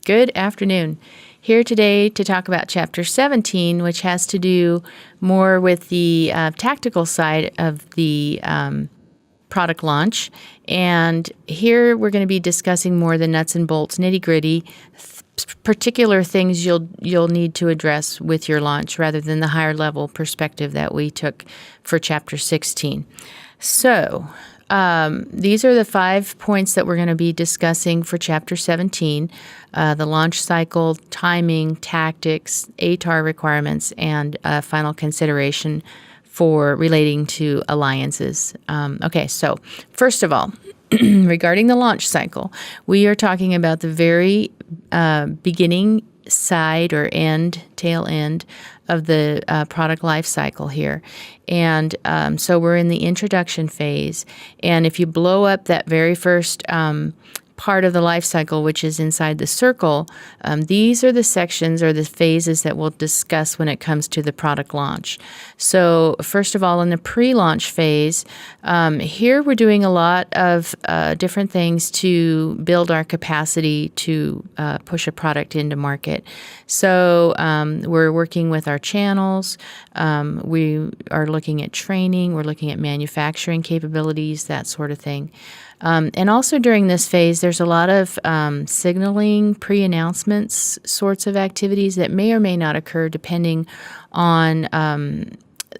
Good afternoon. Here today to talk about Chapter 17, which has to do more with the tactical side of the product launch. And here we're going to be discussing more the nuts and bolts, nitty-gritty, particular things you'll need to address with your launch rather than the higher level perspective that we took for Chapter 16. So these are the 5 points that we're going to be discussing for Chapter 17, the launch cycle, timing, tactics, ATAR requirements, and final consideration for relating to alliances. Okay, so first of all, regarding the launch cycle, we are talking about the very beginning side or tail end of the product life cycle here. And so we're in the introduction phase. And if you blow up that very first part of the life cycle, which is inside the circle, these are the sections or the phases that we'll discuss when it comes to the product launch. So first of all, in the pre-launch phase, here we're doing a lot of different things to build our capacity to push a product into market. So we're working with our channels. We are looking at training. We're looking at manufacturing capabilities, that sort of thing. And also during this phase, there's a lot of signaling, pre-announcements sorts of activities that may or may not occur depending on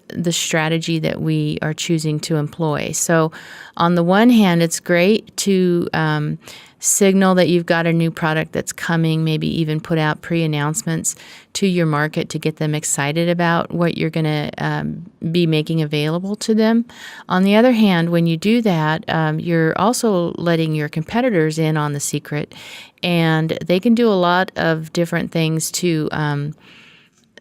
the strategy that we are choosing to employ. So on the one hand, it's great to signal that you've got a new product that's coming, maybe even put out pre-announcements to your market to get them excited about what you're going to be making available to them. On the other hand, when you do that, you're also letting your competitors in on the secret, and they can do a lot of different things to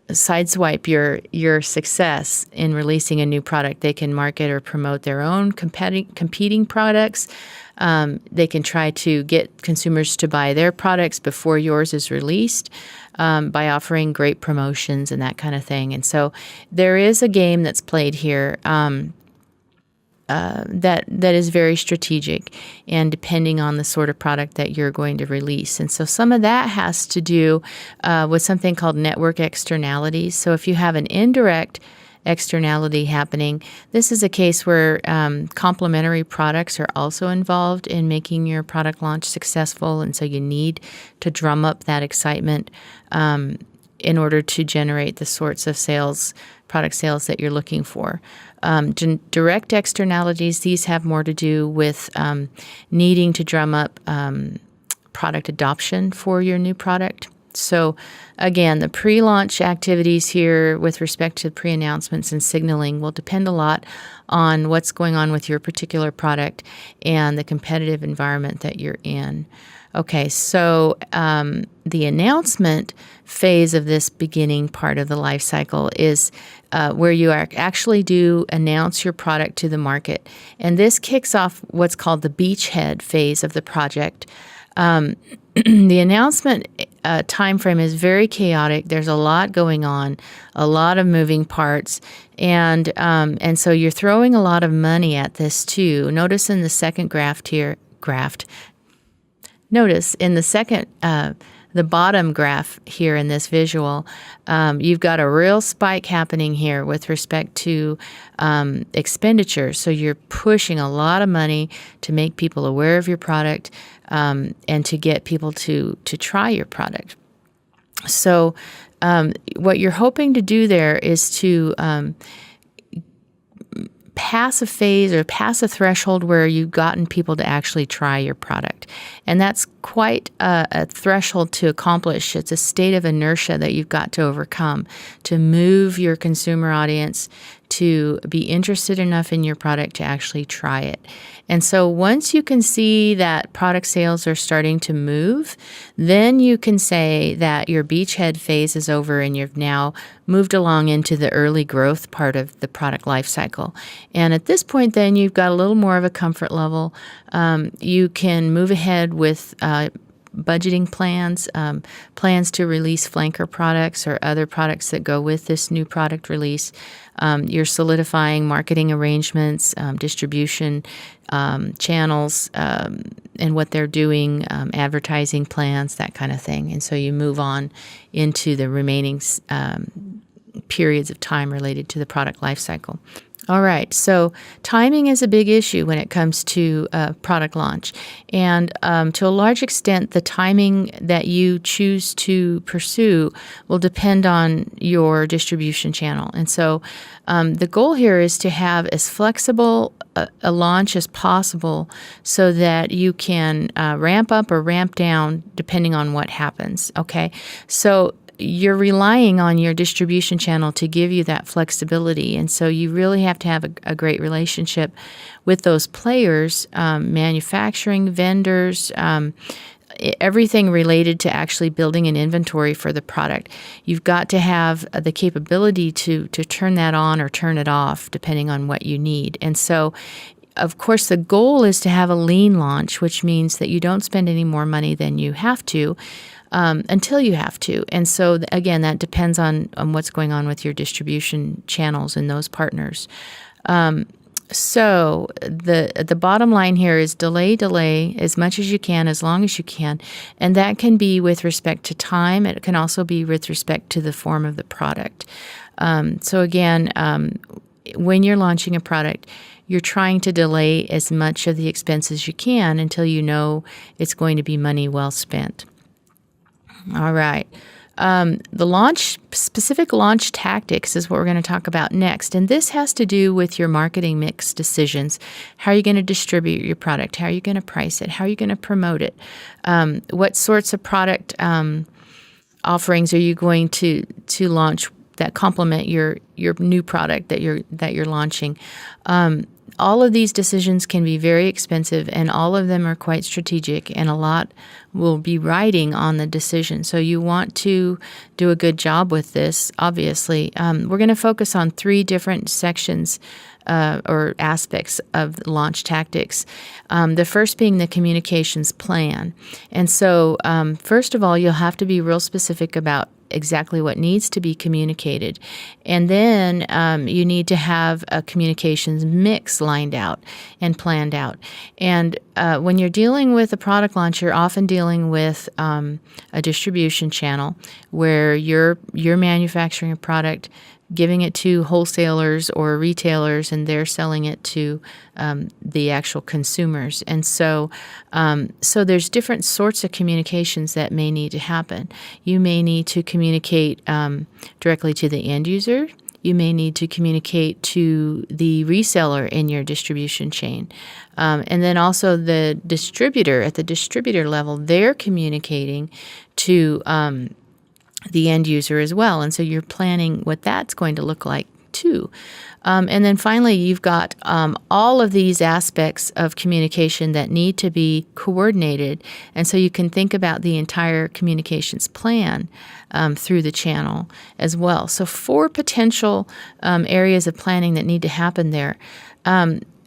sideswipe your success in releasing a new product. They can market or promote their own competing products. They can try to get consumers to buy their products before yours is released by offering great promotions and that kind of thing. And so there is a game that's played here that is very strategic and depending on the sort of product that you're going to release. And so some of that has to do with something called network externalities. So if you have an indirect externality happening, this is a case where complementary products are also involved in making your product launch successful. And so you need to drum up that excitement in order to generate the sorts of product sales that you're looking for. Direct externalities, these have more to do with needing to drum up product adoption for your new product. So again, the pre-launch activities here with respect to pre-announcements and signaling will depend a lot on what's going on with your particular product and the competitive environment that you're in. Okay, so the announcement phase of this beginning part of the life cycle is where you actually do announce your product to the market. And this kicks off what's called the beachhead phase of the project. The announcement time frame is very chaotic. There's a lot going on, a lot of moving parts, and so you're throwing a lot of money at this too. Notice in the second Notice in the second, the bottom graph here in this visual, you've got a real spike happening here with respect to expenditures. So you're pushing a lot of money to make people aware of your product and to get people to try your product. So what you're hoping to do there is to pass a phase or pass a threshold where you've gotten people to actually try your product. And that's quite a threshold to accomplish. It's a state of inertia that you've got to overcome to move your consumer audience to be interested enough in your product to actually try it. And so once you can see that product sales are starting to move, then you can say that your beachhead phase is over and you've now moved along into the early growth part of the product life cycle. And at this point, then you've got a little more of a comfort level. You can move ahead with budgeting plans, plans to release flanker products or other products that go with this new product release. You're solidifying marketing arrangements, distribution channels, and what they're doing, advertising plans, that kind of thing. And so you move on into the remaining periods of time related to the product life cycle. All right, so timing is a big issue when it comes to product launch. And to a large extent, the timing that you choose to pursue will depend on your distribution channel. And so the goal here is to have as flexible a launch as possible so that you can ramp up or ramp down depending on what happens, okay? So you're relying on your distribution channel to give you that flexibility. And so you really have to have a great relationship with those players, manufacturing, vendors, everything related to actually building an inventory for the product. You've got to have the capability to turn that on or turn it off depending on what you need. And so of course, the goal is to have a lean launch, which means that you don't spend any more money than you have to. Until you have to. And so, again, that depends on what's going on with your distribution channels and those partners. So the bottom line here is delay as much as you can, as long as you can. And that can be with respect to time. It can also be with respect to the form of the product. So again, when you're launching a product, you're trying to delay as much of the expense as you can until you know it's going to be money well spent. All right. The specific launch tactics is what we're going to talk about next. And this has to do with your marketing mix decisions. How are you going to distribute your product? How are you going to price it? How are you going to promote it? What sorts of product offerings are you going to launch that complement your new product that you're launching? All of these decisions can be very expensive, and all of them are quite strategic, and a lot will be riding on the decision. So you want to do a good job with this, obviously. We're going to focus on 3 different sections or aspects of launch tactics. The first being the communications plan. And so first of all, you'll have to be real specific about exactly what needs to be communicated. And then you need to have a communications mix lined out and planned out. And when you're dealing with a product launch, you're often dealing with a distribution channel where you're manufacturing a product, giving it to wholesalers or retailers, and they're selling it to the actual consumers. And so there's different sorts of communications that may need to happen. You may need to communicate directly to the end user. You may need to communicate to the reseller in your distribution chain. And then also the distributor, at the distributor level, they're communicating to the end user as well. And so you're planning what that's going to look like too. And then finally, you've got all of these aspects of communication that need to be coordinated. And so you can think about the entire communications plan through the channel as well. So 4 potential areas of planning that need to happen there.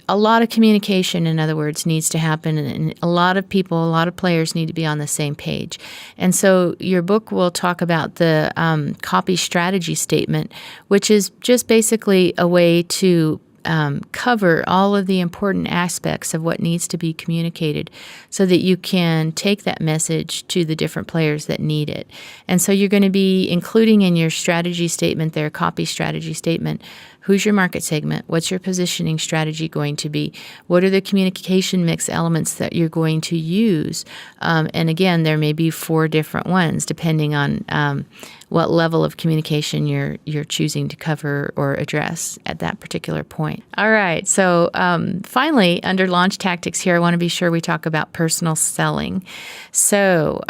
A lot of communication, in other words, needs to happen, and a lot of people, a lot of players need to be on the same page. And so your book will talk about the copy strategy statement, which is just basically a way to cover all of the important aspects of what needs to be communicated so that you can take that message to the different players that need it. And so you're going to be including in your strategy statement, their copy strategy statement, who's your market segment? What's your positioning strategy going to be? What are the communication mix elements that you're going to use? And again, there may be 4 different ones depending on what level of communication you're choosing to cover or address at that particular point. All right. So finally, under launch tactics here, I want to be sure we talk about personal selling. So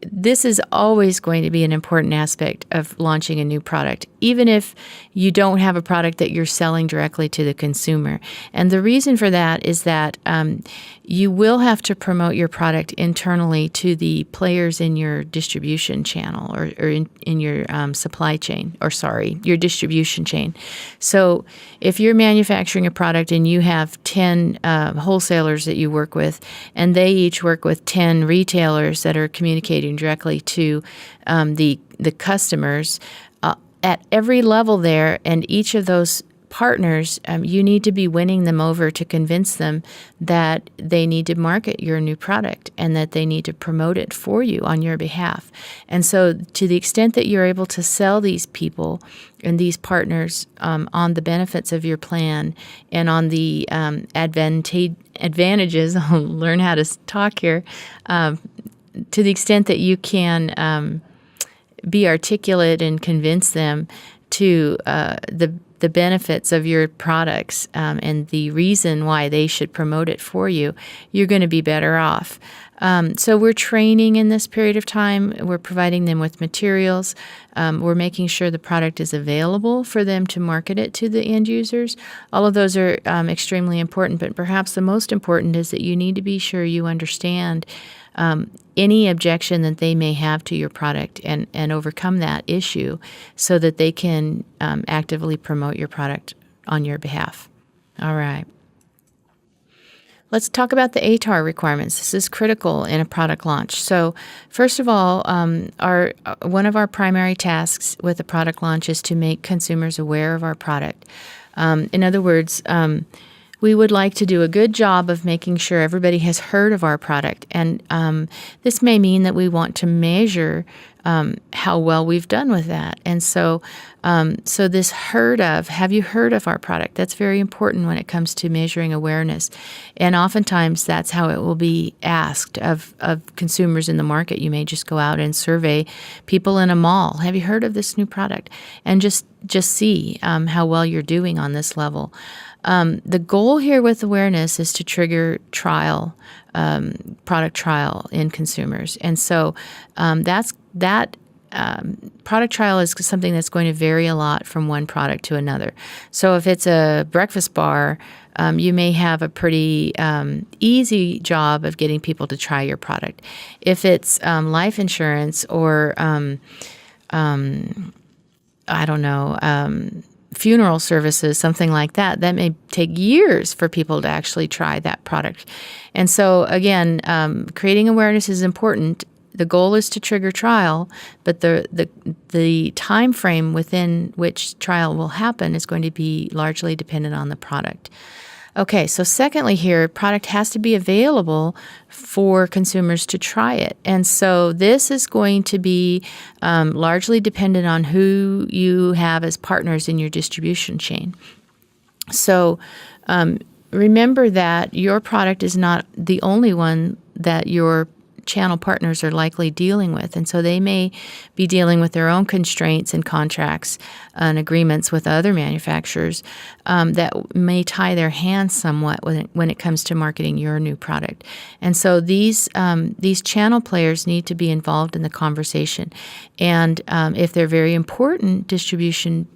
this is always going to be an important aspect of launching a new product, even if you don't have a product that you're selling directly to the consumer. And the reason for that is that you will have to promote your product internally to the players in your distribution channel or in your supply chain, your distribution chain. So if you're manufacturing a product and you have 10 wholesalers that you work with, and they each work with 10 retailers that are communicating directly to the customers at every level there, and each of those partners, you need to be winning them over to convince them that they need to market your new product and that they need to promote it for you on your behalf. And so to the extent that you're able to sell these people and these partners on the benefits of your plan and on the advantages, I'll learn how to talk here, to the extent that you can be articulate and convince them to the benefits of your products and the reason why they should promote it for you, you're going to be better off. So we're training in this period of time. We're providing them with materials. We're making sure the product is available for them to market it to the end users. All of those are extremely important, but perhaps the most important is that you need to be sure you understand any objection that they may have to your product and overcome that issue so that they can actively promote your product on your behalf. All right. Let's talk about the ATAR requirements. This is critical in a product launch. So first of all, one of our primary tasks with a product launch is to make consumers aware of our product. In other words, we would like to do a good job of making sure everybody has heard of our product. And this may mean that we want to measure how well we've done with that. And so this have you heard of our product? That's very important when it comes to measuring awareness. And oftentimes that's how it will be asked of consumers in the market. You may just go out and survey people in a mall. Have you heard of this new product? And just see how well you're doing on this level. The goal here with awareness is to trigger product trial in consumers. And so that product trial is something that's going to vary a lot from one product to another. So if it's a breakfast bar, you may have a pretty easy job of getting people to try your product. If it's life insurance or, funeral services, something like that, that may take years for people to actually try that product. And so, again, creating awareness is important. The goal is to trigger trial, but the time frame within which trial will happen is going to be largely dependent on the product. Okay, so secondly here, product has to be available for consumers to try it. And so this is going to be largely dependent on who you have as partners in your distribution chain. So remember that your product is not the only one that your channel partners are likely dealing with. And so they may be dealing with their own constraints and contracts and agreements with other manufacturers that may tie their hands somewhat when it comes to marketing your new product. And so these channel players need to be involved in the conversation. And if they're very important distribution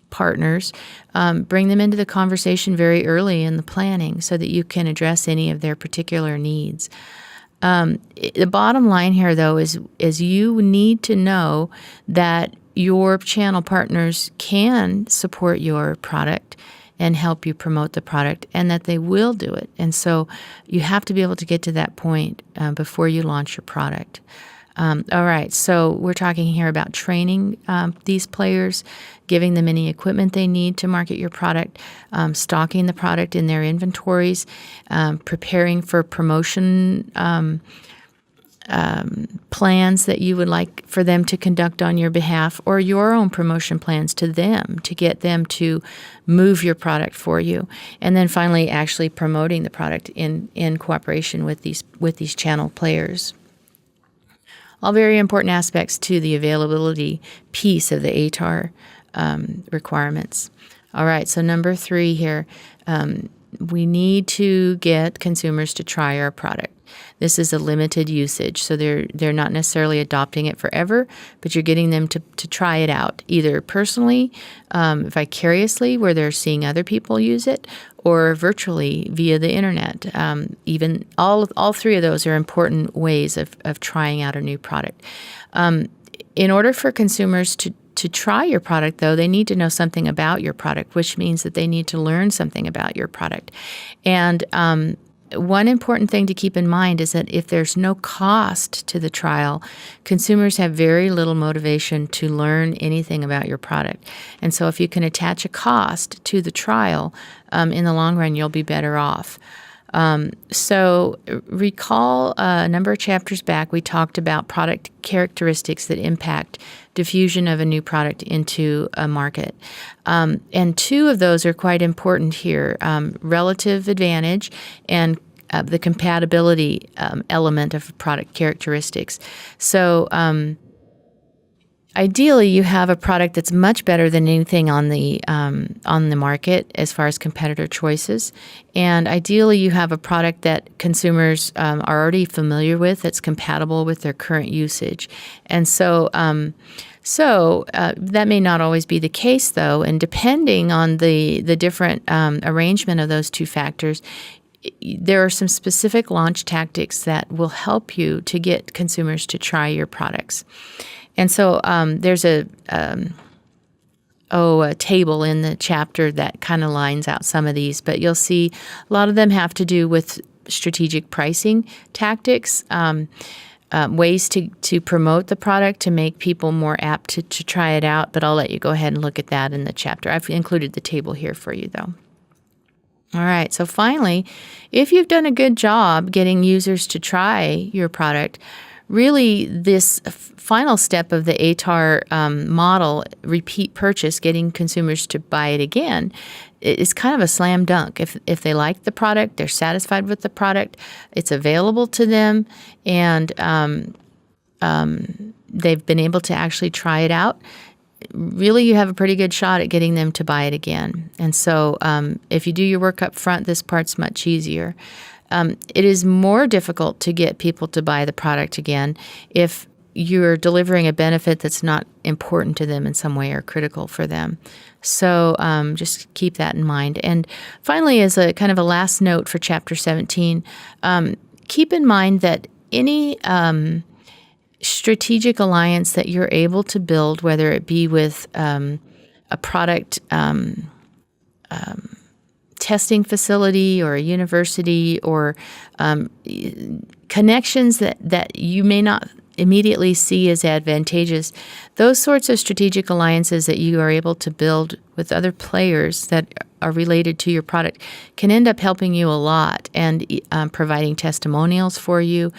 partners, bring them into the conversation very early in the planning so that you can address any of their particular needs. The bottom line here, though, is you need to know that your channel partners can support your product and help you promote the product, and that they will do it. And so you have to be able to get to that point before you launch your product. All right, so we're talking here about training these players, giving them any equipment they need to market your product, stocking the product in their inventories, preparing for promotion plans that you would like for them to conduct on your behalf, or your own promotion plans to them to get them to move your product for you. And then finally, actually promoting the product in cooperation with these channel players. All very important aspects to the availability piece of the ATAR requirements. All right, so number 3 here, we need to get consumers to try our product. This is a limited usage, so they're not necessarily adopting it forever, but you're getting them to try it out, either personally, vicariously, where they're seeing other people use it, or virtually via the internet. Even all three of those are important ways of trying out a new product. In order for consumers to try your product, though, they need to know something about your product, which means that they need to learn something about your product. And one important thing to keep in mind is that if there's no cost to the trial, consumers have very little motivation to learn anything about your product. And so if you can attach a cost to the trial, in the long run, you'll be better off. So recall a number of chapters back, we talked about product characteristics that impact diffusion of a new product into a market. And two of those are quite important here, relative advantage and the compatibility element of product characteristics. So ideally, you have a product that's much better than anything on the market as far as competitor choices, and ideally, you have a product that consumers are already familiar with that's compatible with their current usage. And so that may not always be the case, though, and depending on the different arrangement of those two factors, there are some specific launch tactics that will help you to get consumers to try your products. And so there's a table in the chapter that kind of lines out some of these, but you'll see a lot of them have to do with strategic pricing tactics, ways to promote the product to make people more apt to try it out, but I'll let you go ahead and look at that in the chapter. I've included the table here for you, though. All right, so finally, if you've done a good job getting users to try your product, really, this final step of the ATAR model, repeat purchase, getting consumers to buy it again, is kind of a slam dunk. If they like the product, they're satisfied with the product, it's available to them, and they've been able to actually try it out, really you have a pretty good shot at getting them to buy it again. And so if you do your work up front, this part's much easier. It is more difficult to get people to buy the product again if you're delivering a benefit that's not important to them in some way or critical for them. So just keep that in mind. And finally, as a kind of a last note for Chapter 17, keep in mind that any strategic alliance that you're able to build, whether it be with a product testing facility or a university or connections that you may not immediately see as advantageous, those sorts of strategic alliances that you are able to build with other players that are related to your product can end up helping you a lot and providing testimonials for you,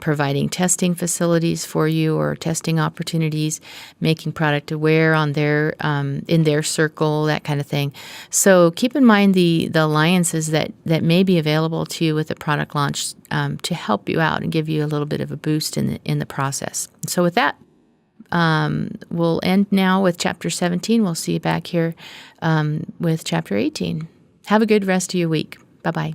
providing testing facilities for you or testing opportunities, making product aware on their in their circle, that kind of thing. So keep in mind the alliances that may be available to you with the product launch to help you out and give you a little bit of a boost in the process. So with that, we'll end now with Chapter 17. We'll see you back here with Chapter 18. Have a good rest of your week. Bye-bye.